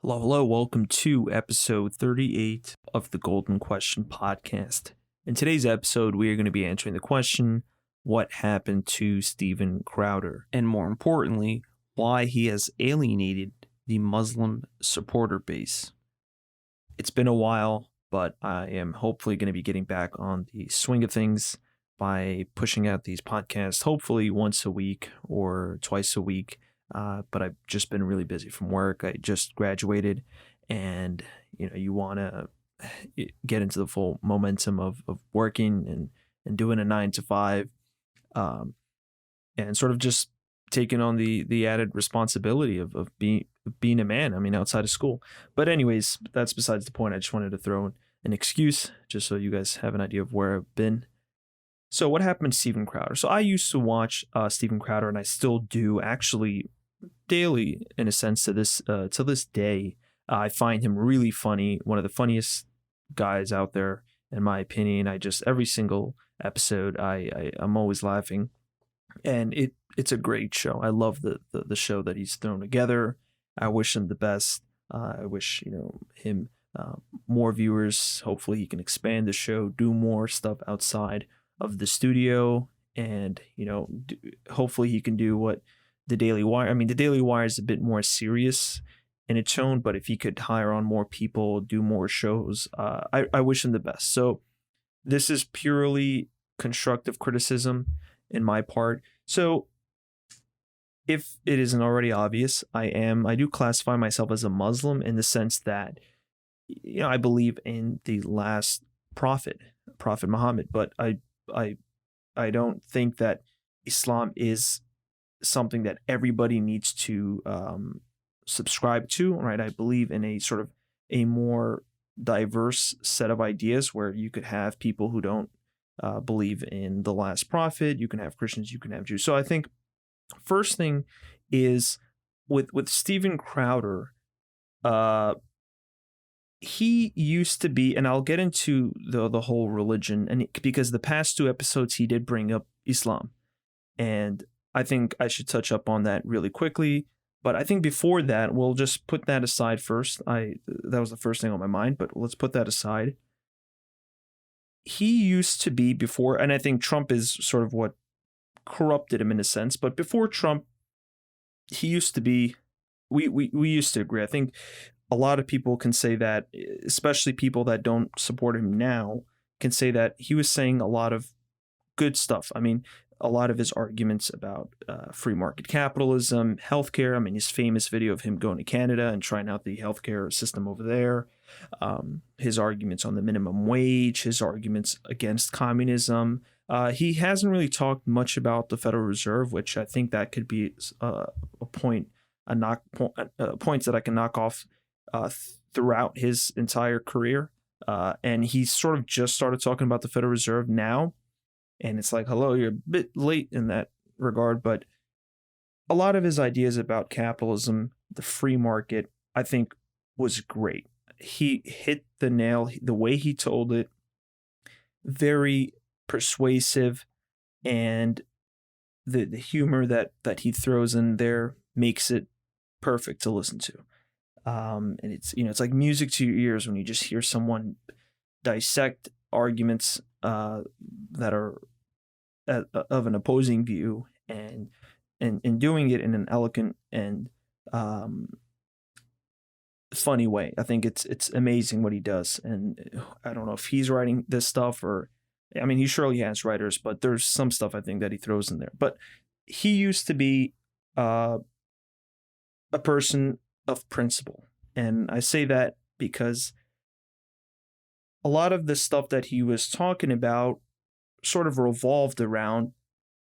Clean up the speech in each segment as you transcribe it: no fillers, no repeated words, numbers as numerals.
Hello, hello. Welcome to episode 38 of the Golden Question podcast. In today's episode, we are going to be answering the question, what happened to Steven Crowder? And more importantly, why he has alienated the Muslim supporter base. It's been a while, but I am hopefully going to be getting back on the swing of things by pushing out these podcasts, hopefully once a week or twice a week. But I've just been really busy from work. I just graduated, and you want to get into the full momentum of working and doing a 9 to 5, and sort of just taking on the added responsibility of being a man. I mean, outside of school. But anyways, that's besides the point. I just wanted to throw in an excuse just so you guys have an idea of where I've been. So what happened to Steven Crowder? So I used to watch Steven Crowder, and I still do actually daily, in a sense, to this day. I find him really funny, one of the funniest guys out there, in my opinion. Every single episode, I'm always laughing, and it's a great show. I love the show that he's thrown together. I wish him the best. I wish him more viewers. Hopefully, he can expand the show, do more stuff outside of the studio, and hopefully he can do what the Daily Wire. I mean, the Daily Wire is a bit more serious in its tone, but if he could hire on more people, do more shows, I wish him the best. So this is purely constructive criticism in my part. So if it isn't already obvious, I do classify myself as a Muslim in the sense that I believe in the last prophet Muhammad, but I don't think that Islam is something that everybody needs to subscribe to, right? I believe in a sort of a more diverse set of ideas where you could have people who don't believe in the last prophet. You can have Christians, you can have Jews. So I think first thing is with Steven Crowder, he used to be, and I'll get into the whole religion, and because the past two episodes he did bring up Islam, and I think I should touch up on that really quickly. But I think before that, we'll just put that aside first. That was the first thing on my mind, but let's put that aside. He used to be before, and I think Trump is sort of what corrupted him in a sense, but before Trump, he used to be, we used to agree. I think a lot of people can say that, especially people that don't support him now, can say that he was saying a lot of good stuff. I mean, a lot of his arguments about free market capitalism, healthcare. I mean, his famous video of him going to Canada and trying out the healthcare system over there. His arguments on the minimum wage, his arguments against communism. He hasn't really talked much about the Federal Reserve, which I think that could be points that I can knock off throughout his entire career. And he sort of just started talking about the Federal Reserve now. And it's like, hello, you're a bit late in that regard. But a lot of his ideas about capitalism, the free market, I think was great. He hit the nail, the way he told it, very persuasive. And the humor that he throws in there makes it perfect to listen to. And it's like music to your ears when you just hear someone dissect arguments that are of an opposing view and doing it in an elegant and funny way. I think it's amazing what he does, and I don't know if he's writing this stuff or, I mean, he surely has writers, but there's some stuff I think that he throws in there. But he used to be a person of principle, and I say that because a lot of the stuff that he was talking about sort of revolved around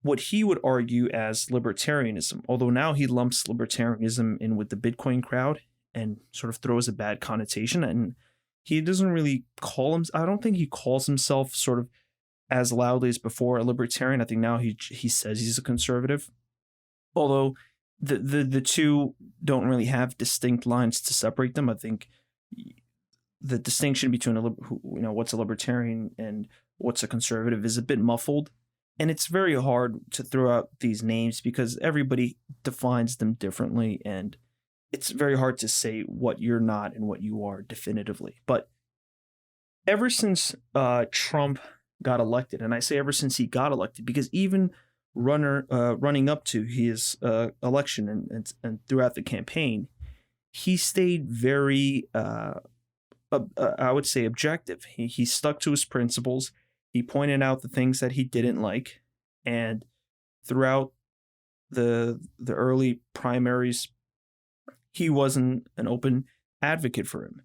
what he would argue as libertarianism, although now he lumps libertarianism in with the Bitcoin crowd and sort of throws a bad connotation. And he doesn't really I don't think he calls himself sort of as loudly as before a libertarian. I think now he says he's a conservative, although the two don't really have distinct lines to separate them. I think the distinction between what's a libertarian and what's a conservative is a bit muffled, and it's very hard to throw out these names because everybody defines them differently, and it's very hard to say what you're not and what you are definitively. But ever since Trump got elected, and I say ever since he got elected, because even running up to his election and throughout the campaign, he stayed very, I would say, objective. He stuck to his principles. He pointed out the things that he didn't like, and throughout the early primaries, he wasn't an open advocate for him.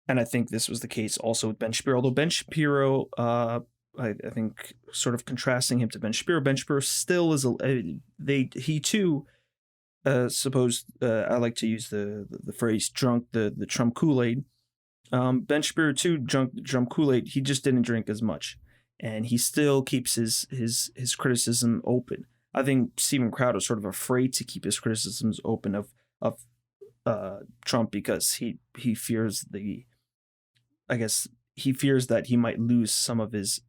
And I think this was the case also with Ben Shapiro. Although Ben Shapiro, I think, sort of contrasting him to Ben Shapiro still is he too supposed. I like to use the phrase "drunk the Trump Kool-Aid." Ben Shapiro too drunk the Trump Kool-Aid. He just didn't drink as much, and he still keeps his criticism open. I think Steven Crowder is sort of afraid to keep his criticisms open of Trump because he fears he fears that he might lose some of his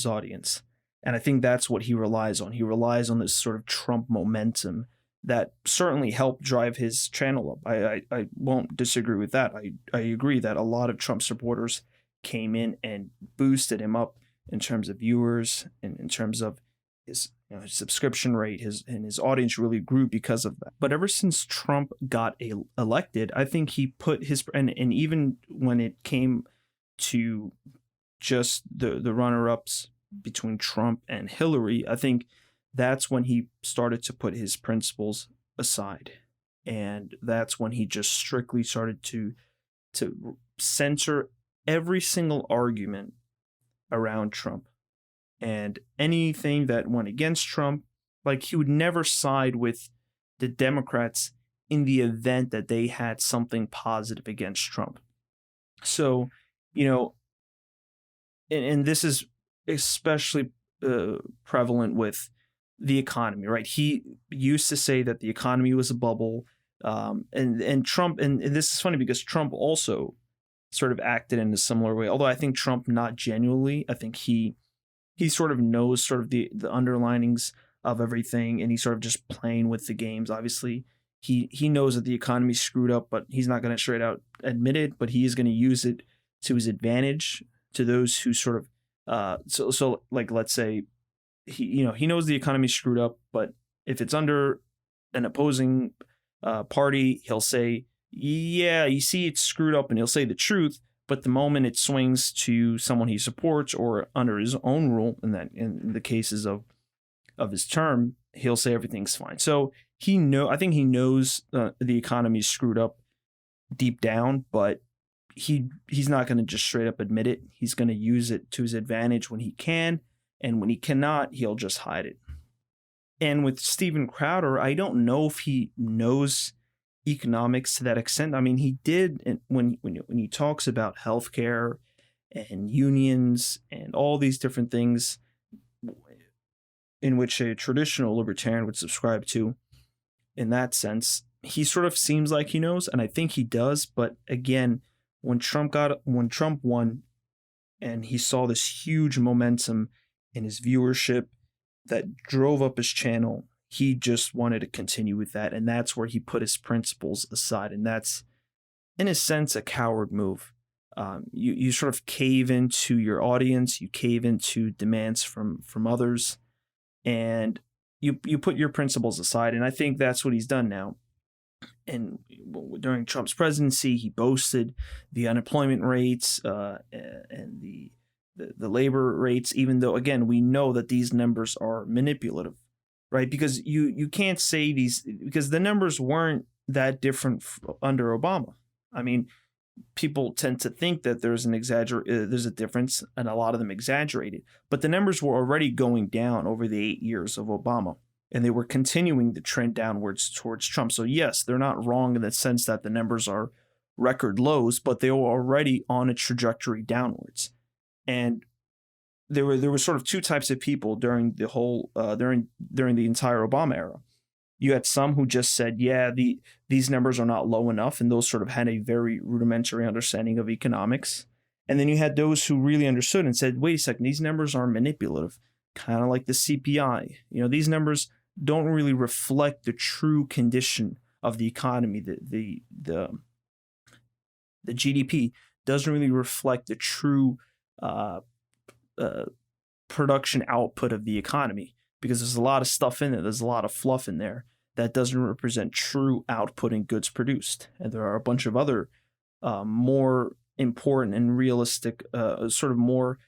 audience. And I think that's what he relies on. He relies on this sort of Trump momentum that certainly helped drive his channel up. I won't disagree with that. I agree that a lot of Trump supporters came in and boosted him up in terms of viewers and in terms of his subscription rate. His audience really grew because of that. But ever since Trump got elected, I think he put his and even when it came to just the runner-ups between Trump and Hillary, I think that's when he started to put his principles aside. And that's when he just strictly started to censor every single argument around Trump. And anything that went against Trump, like he would never side with the Democrats in the event that they had something positive against Trump. So, and this is especially prevalent with the economy, right? He used to say that the economy was a bubble, and Trump, and this is funny because Trump also sort of acted in a similar way. Although I think Trump not genuinely, I think he sort of knows sort of the underlinings of everything, and he's sort of just playing with the games. Obviously, he knows that the economy's screwed up, but he's not going to straight out admit it. But he is going to use it to his advantage to those who sort of so like, let's say he knows the economy's screwed up, but if it's under an opposing party, he'll say, yeah, you see it's screwed up, and he'll say the truth. But the moment it swings to someone he supports or under his own rule, in the cases of his term, he'll say everything's fine. So I think he knows the economy's screwed up deep down, but he's not going to just straight up admit it. He's going to use it to his advantage when he can, and when he cannot, he'll just hide it. And with Steven Crowder, I don't know if he knows economics to that extent. I mean, he did when he talks about healthcare and unions and all these different things in which a traditional libertarian would subscribe to. In that sense, he sort of seems like he knows, and I think he does. But again, when Trump won, and he saw this huge momentum in his viewership that drove up his channel, he just wanted to continue with that, and that's where he put his principles aside, and that's, in a sense, a coward move. You sort of cave into your audience, you cave into demands from others, and you put your principles aside, and I think that's what he's done now. And during Trump's presidency, he boasted the unemployment rates and the labor rates, even though, again, we know that these numbers are manipulative. Right, because you can't say these, because the numbers weren't that different under Obama. I mean, people tend to think that there's a difference, and a lot of them exaggerated. But the numbers were already going down over the 8 years of Obama, and they were continuing the trend downwards towards Trump. So yes, they're not wrong in the sense that the numbers are record lows, but they were already on a trajectory downwards. And there were sort of two types of people during the whole during the entire Obama era. You had some who just said, yeah, these numbers are not low enough, and those sort of had a very rudimentary understanding of economics. And then you had those who really understood and said, wait a second, these numbers are manipulative, kind of like the CPI. These numbers don't really reflect the true condition of the economy, the GDP doesn't really reflect the true uh, uh, production output of the economy, because there's a lot of stuff in there. There's a lot of fluff in there that doesn't represent true output and goods produced. And there are a bunch of other more important and realistic, sort of more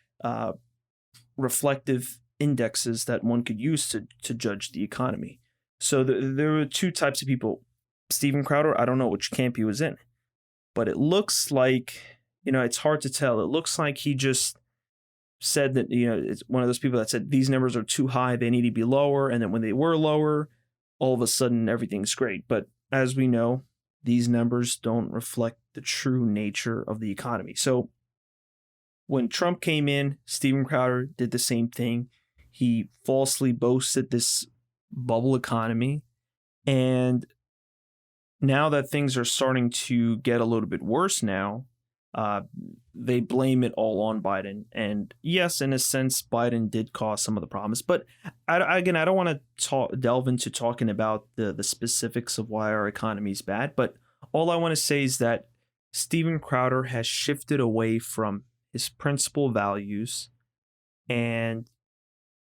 reflective indexes that one could use to judge the economy. So there were two types of people. Steven Crowder, I don't know which camp he was in, but it looks like, it's hard to tell. It looks like he just said that, it's one of those people that said these numbers are too high, they need to be lower. And then when they were lower, all of a sudden everything's great. But as we know, these numbers don't reflect the true nature of the economy. So when Trump came in, Steven Crowder did the same thing. He falsely boasted this bubble economy. And now that things are starting to get a little bit worse now, they blame it all on Biden. And yes, in a sense, Biden did cause some of the problems. But I don't want to delve into talking about the specifics of why our economy is bad. But all I want to say is that Steven Crowder has shifted away from his principal values and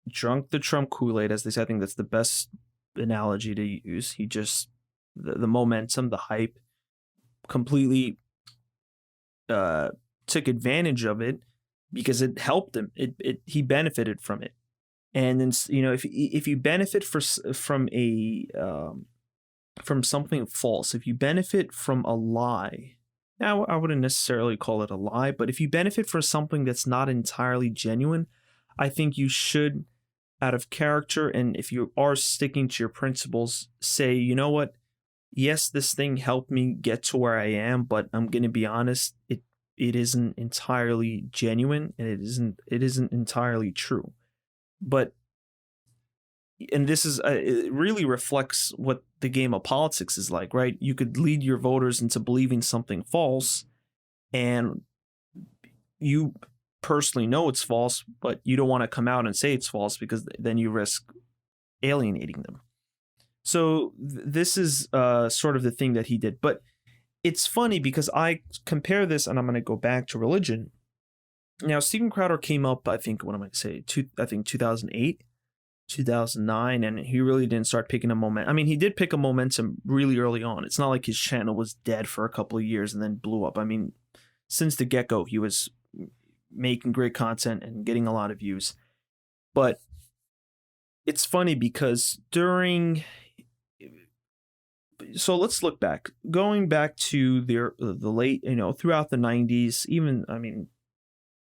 drunk the Trump Kool-Aid, as they say. I think that's the best analogy to use. He just, the momentum, the hype, completely took advantage of it because it helped him. He benefited from it. And then, if you benefit from something false, if you benefit from a lie, now I wouldn't necessarily call it a lie, but if you benefit from something that's not entirely genuine, I think you should, out of character, and if you are sticking to your principles, say, you know what? Yes, this thing helped me get to where I am, but I'm going to be honest, it isn't entirely genuine, and it isn't entirely true. But, and this is, it really reflects what the game of politics is like, right? You could lead your voters into believing something false, and you personally know it's false, but you don't want to come out and say it's false because then you risk alienating them. So this is sort of the thing that he did. But it's funny because I compare this, and I'm going to go back to religion. Now, Steven Crowder came up, I think, what am I going to say? 2008, 2009, and he really didn't start picking a momentum. I mean, he did pick a momentum really early on. It's not like his channel was dead for a couple of years and then blew up. I mean, since the get-go, he was making great content and getting a lot of views. But it's funny because so let's look back. Going back to the late, throughout the 90s, even,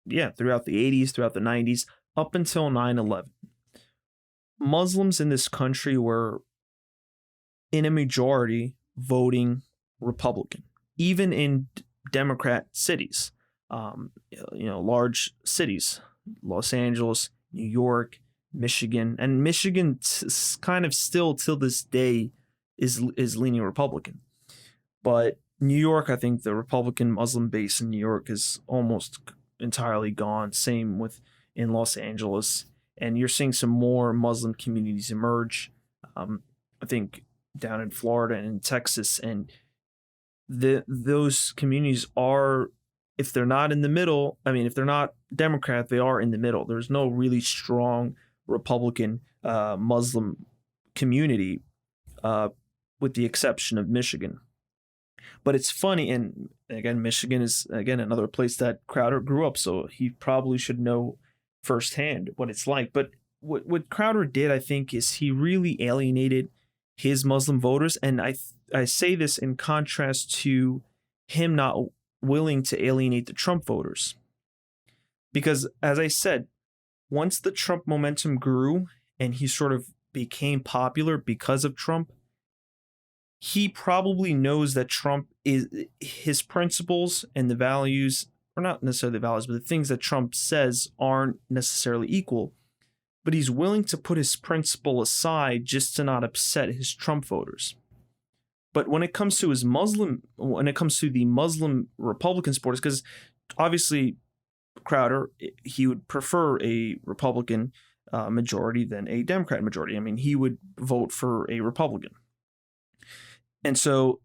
throughout the 80s, throughout the 90s, up until 9/11, Muslims in this country were in a majority voting Republican, even in Democrat cities, large cities, Los Angeles, New York, Michigan, and Michigan kind of still till this day is leaning Republican. But New York, I think the Republican Muslim base in New York is almost entirely gone. Same with in Los Angeles. And you're seeing some more Muslim communities emerge. I think down in Florida and in Texas. And those communities are, if they're not in the middle, if they're not Democrat, they are in the middle. There's no really strong Republican Muslim community, with the exception of Michigan. But it's funny, and again, Michigan is another place that Crowder grew up, so he probably should know firsthand what it's like. But what Crowder did, I think, is he really alienated his Muslim voters, and I say this in contrast to him not willing to alienate the Trump voters. Because, as I said, once the Trump momentum grew and he sort of became popular because of Trump, he probably knows that Trump is his principles and the values, or not necessarily the values, but the things that Trump says aren't necessarily equal. But he's willing to put his principle aside just to not upset his Trump voters. But when it comes to the Muslim Republican supporters, because obviously Crowder, he would prefer a Republican majority than a Democrat majority. I mean, he would vote for a Republican. And so,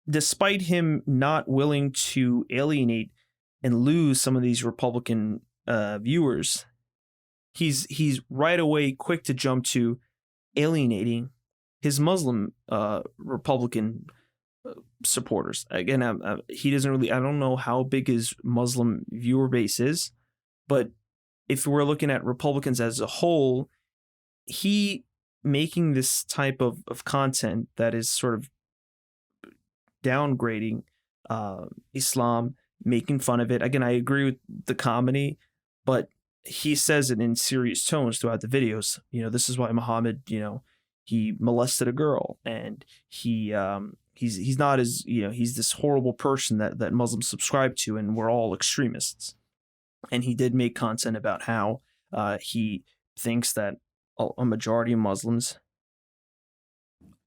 despite him not willing to alienate and lose some of these Republican viewers, he's right away quick to jump to alienating his Muslim Republican supporters. Again, he doesn't really. I don't know how big his Muslim viewer base is, but if we're looking at Republicans as a whole, he making this type of content that is sort of downgrading Islam, making fun of it. Again, I agree with the comedy, but he says it in serious tones throughout the videos. This is why Muhammad, he molested a girl, and he's not as, he's this horrible person that Muslims subscribe to, and we're all extremists. And he did make content about how he thinks that a majority of Muslims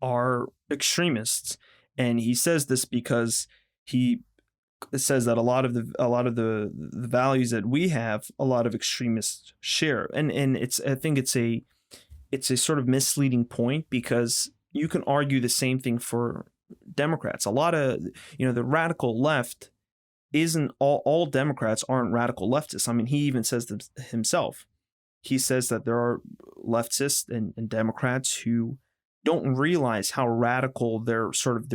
are extremists, and he says this because he says that a lot of the values that we have, a lot of extremists share, and I think it's a sort of misleading point, because you can argue the same thing for Democrats. A lot of the radical left isn't all Democrats aren't radical leftists. I mean, he even says this himself. He says that there are leftists and Democrats who don't realize how radical their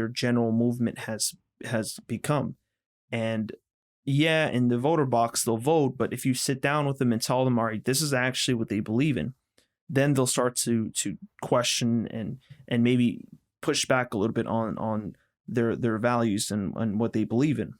general movement has become. And yeah, in the voter box they'll vote, but if you sit down with them and tell them, all right, this is actually what they believe in, then they'll start to question and maybe push back a little bit on their values and what they believe in.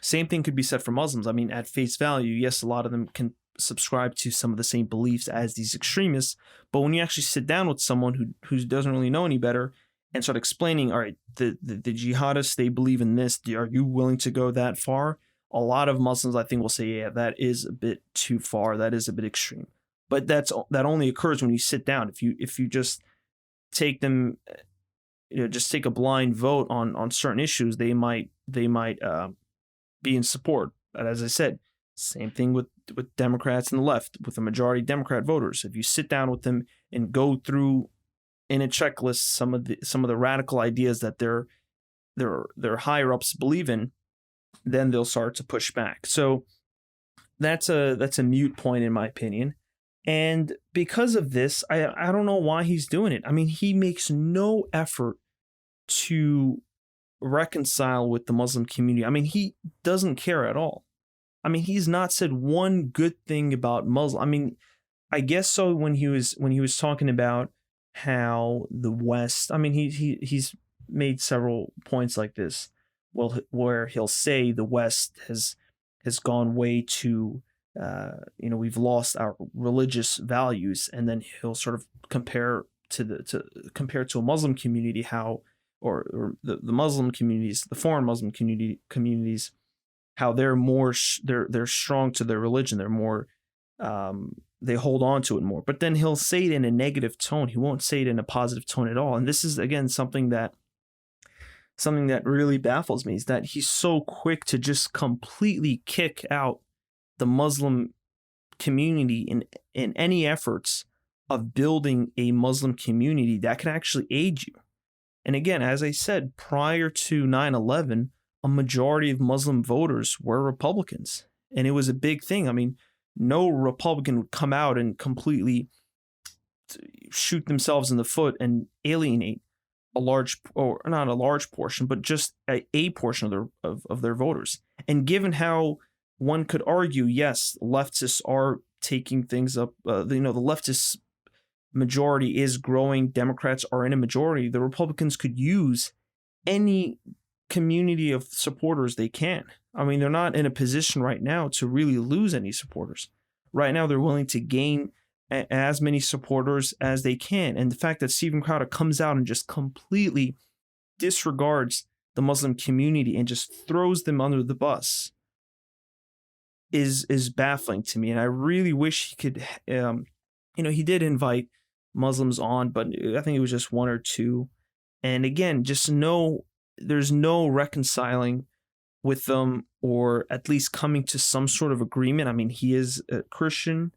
Same thing could be said for Muslims. I mean, at face value, yes, a lot of them can subscribe to some of the same beliefs as these extremists, but when you actually sit down with someone who doesn't really know any better and start explaining, all right, the jihadists, they believe in this, are you willing to go that far? A lot of Muslims, I think, will say, yeah, that is a bit too far, that is a bit extreme. But that only occurs when you sit down. If you just take them, just take a blind vote on certain issues, they might be in support. But as I said, same thing with Democrats and the left, with the majority Democrat voters. If you sit down with them and go through in a checklist some of the radical ideas that their higher ups believe in, then they'll start to push back. So that's a moot point in my opinion. And because of this, I don't know why he's doing it. I mean, he makes no effort to reconcile with the Muslim community. I mean, he doesn't care at all. I mean, he's not said one good thing about Muslim. I mean, I guess so when he was talking about how the West. I mean, he's made several points like this. Well, where he'll say the West has gone way too. We've lost our religious values, and then he'll sort of compare to a Muslim community how, or the Muslim communities, the foreign Muslim communities, how they're more they're strong to their religion. They're more they hold on to it more. But then he'll say it in a negative tone. He won't say it in a positive tone at all. And this is again something that really baffles me, is that he's so quick to just completely kick out the Muslim community in any efforts of building a Muslim community that can actually aid you. And again, as I said, prior to 9/11, a majority of Muslim voters were Republicans. And it was a big thing. I mean, no Republican would come out and completely shoot themselves in the foot and alienate a large, or not a large portion, but just a portion of their voters. And given how one could argue, yes, leftists are taking things up, the leftist majority is growing, Democrats are in a majority, the Republicans could use any community of supporters they can. I mean, they're not in a position right now to really lose any supporters. Right now, they're willing to gain as many supporters as they can. And the fact that Steven Crowder comes out and just completely disregards the Muslim community and just throws them under the bus is baffling to me. And I really wish he could, he did invite Muslims on, but I think it was just one or two. And again, there's no reconciling with them, or at least coming to some sort of agreement. I mean, he is a Christian,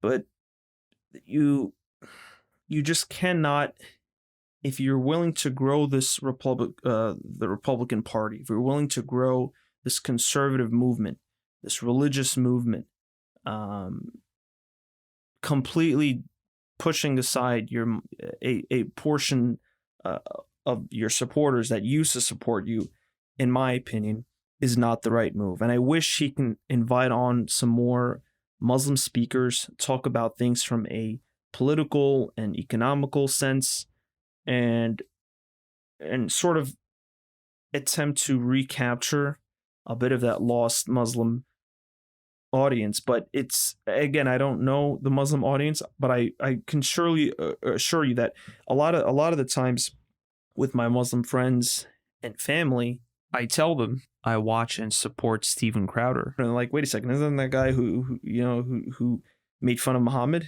but you just cannot if you're willing to grow this the Republican Party, if you're willing to grow this conservative movement, this religious movement, um, completely pushing aside a portion uh, of your supporters that used to support you, in my opinion, is not the right move. And I wish he can invite on some more Muslim speakers, talk about things from a political and economical sense, and sort of attempt to recapture a bit of that lost Muslim audience. But it's, again, I don't know the Muslim audience, but I can surely assure you that a lot of the times with my Muslim friends and family, I tell them I watch and support Steven Crowder, and they're like, wait a second, isn't that guy who made fun of Muhammad?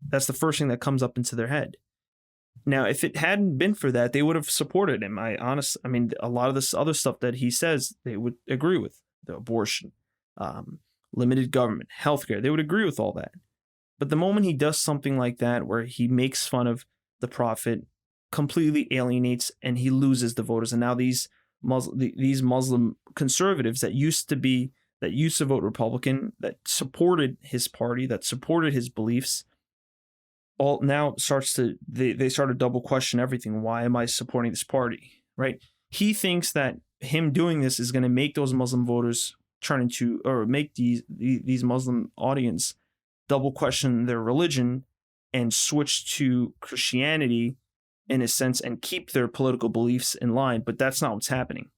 That's the first thing that comes up into their head. Now, if it hadn't been for that, they would have supported him. I mean, a lot of this other stuff that he says, they would agree with. The abortion, limited government, healthcare, they would agree with all that. But the moment he does something like that, where he makes fun of the prophet, completely alienates, and he loses the voters. And now these Muslim conservatives that used to vote Republican, that supported his party, that supported his beliefs, all now they start to double question everything. Why am I supporting this party? Right? He thinks that him doing this is going to make those Muslim voters turn into, or make these Muslim audience double question their religion and switch to Christianity in a sense and keep their political beliefs in line. But that's not what's happening.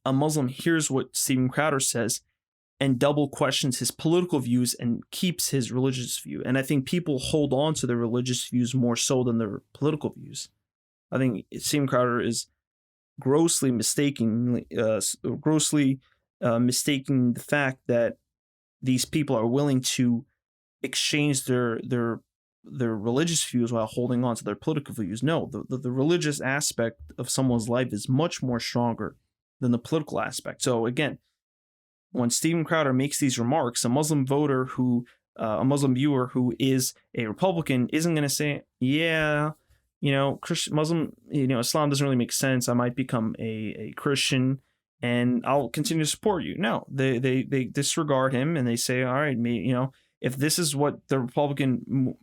A Muslim hears what Steven Crowder says and double questions his political views and keeps his religious view. And I think people hold on to their religious views more so than their political views. I think Steven Crowder is grossly mistaking the fact that these people are willing to exchange their religious views while holding on to their political views. No, the religious aspect of someone's life is much more stronger than the political aspect. So again, when Steven Crowder makes these remarks, a Muslim viewer who is a Republican isn't going to say, yeah, Islam doesn't really make sense. I might become a Christian and I'll continue to support you. No, they disregard him and they say, all right, if this is what the Republican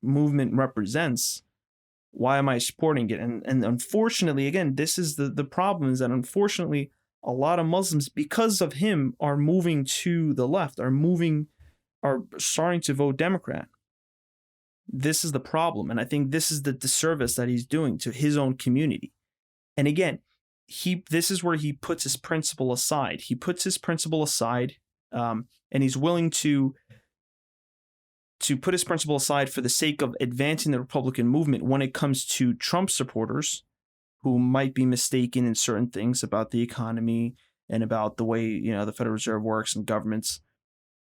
movement represents, why am I supporting it? And unfortunately, again, this is the problem, is that unfortunately a lot of Muslims, because of him, are moving to the left, are starting to vote Democrat. This is the problem. And I think this is the disservice that he's doing to his own community. And again, this is where he puts his principle aside. And he's willing to put his principle aside for the sake of advancing the Republican movement when it comes to Trump supporters who might be mistaken in certain things about the economy and about the way, the Federal Reserve works and governments.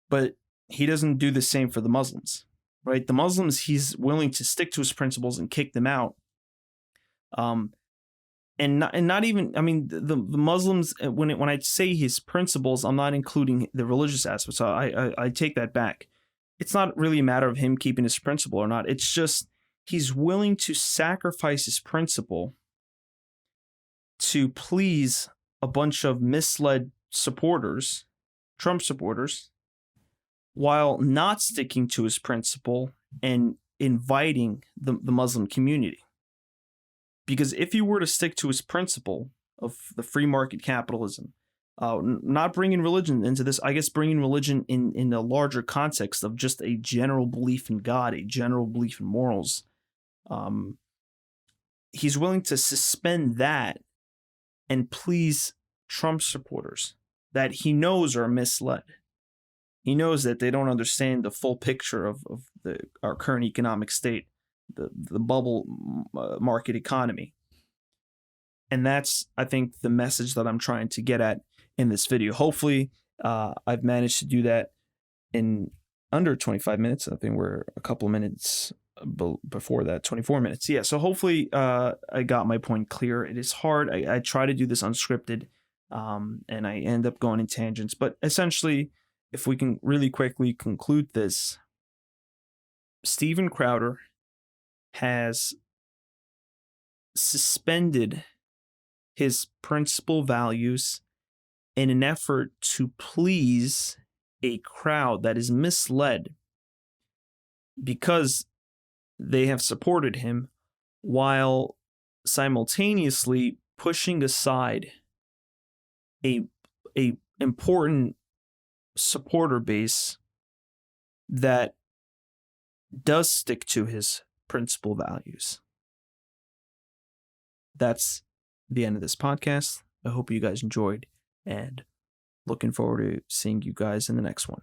But he doesn't do the same for the Muslims, right? The Muslims, he's willing to stick to his principles and kick them out. And not even, I mean, the Muslims, when I say his principles, I'm not including the religious aspect. So I take that back. It's not really a matter of him keeping his principle or not. It's just he's willing to sacrifice his principle to please a bunch of misled supporters, Trump supporters, while not sticking to his principle and inviting the Muslim community. Because if he were to stick to his principle of the free market capitalism, not bringing religion into this, I guess bringing religion in a larger context of just a general belief in God, a general belief in morals, he's willing to suspend that and please Trump supporters that he knows are misled. He knows that they don't understand the full picture of our current economic state, the bubble market economy. And that's, I think, the message that I'm trying to get at in this video. Hopefully, I've managed to do that in under 25 minutes. I think we're a couple of minutes before that, 24 minutes. Yeah, so hopefully I got my point clear. It is hard. I try to do this unscripted, and I end up going in tangents. But essentially, if we can really quickly conclude this, Steven Crowder has suspended his principal values in an effort to please a crowd that is misled because they have supported him while simultaneously pushing aside a important supporter base that does stick to his principal values. That's the end of this podcast. I hope you guys enjoyed, and looking forward to seeing you guys in the next one.